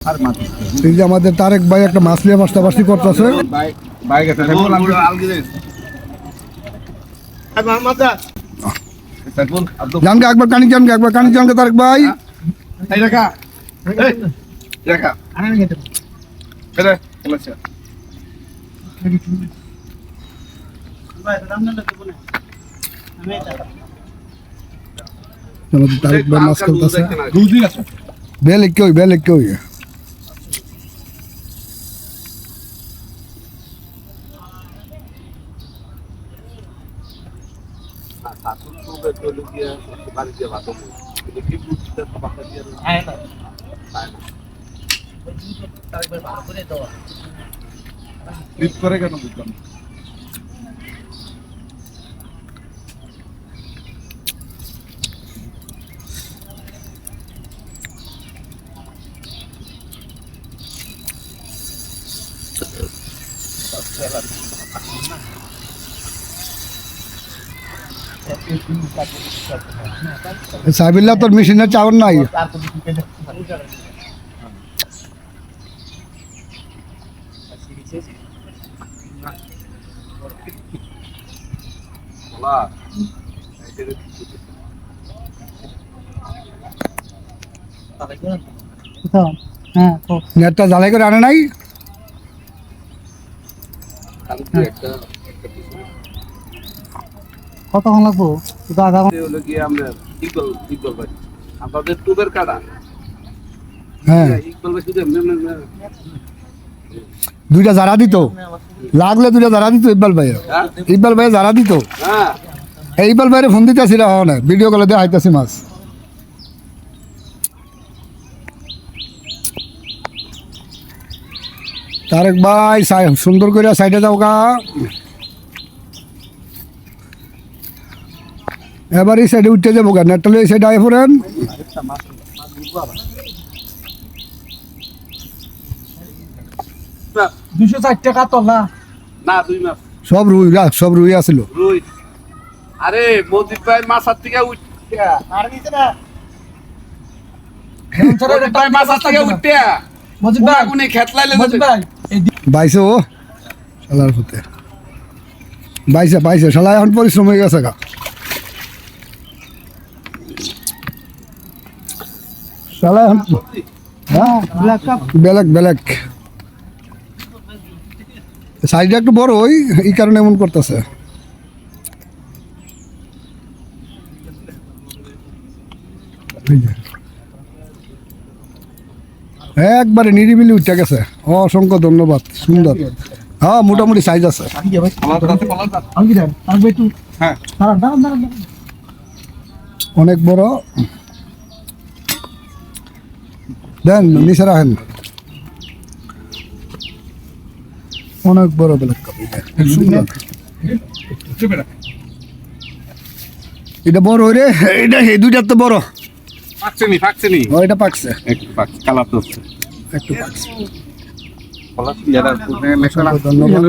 এই যে আমাদের তারেক ভাই একটা মাছ নিয়ে পাশাপাশি করতেছে। জানকে একবার কানি জানকে একবার কানি জানকে তারেক ভাই তারেক ভাই মাছ খেলতেছে। বেল কই বেল কই করে কেন বুঝলাম সাহেবিল্লা তোর মেশিনের চাউল নাই। নেটটা জ্বালাই করে আনে নাই। কতক্ষণ লাগবো? দুইটা যারা দিত লাগলে দুইটা যারা দিত ইকবাল ভাই যারা দিত ইকবাল ভাইয়ের ফোন দিতেছি না ভিডিও কলে দিয়ে আইতাছি মাছ। তারেক ভাই সুন্দর করে সাইডে যাও গা। এবার এই সাইডে উঠতে যাবো গা। নেটটা এই সাইডে আয় পড়েন। সব রুই সব রুই আছিল। আরে মজিদ ভাই মাছার থেকে বাইছে ও শালার ফুটে বাইছে শালা এখন পরিশ্রম হয়ে গেছে গা। শালা এখন বেলেক সাইডটা একটু বড় ওই এই কারণে এমন করতেছে। একবারে নিরিবিলি উঠে গেছে। অসংখ্য ধন্যবাদ। সুন্দর। হ্যাঁ মোটামুটি সাইজ আছে। অনেক বড়। দেন নিচে রাখেন। অনেক বড় বেলেক এটা বড় রে। এটা এই দুইটার তো বড়। এটা পাকছে একটু পাকছে। ধন্যবাদ।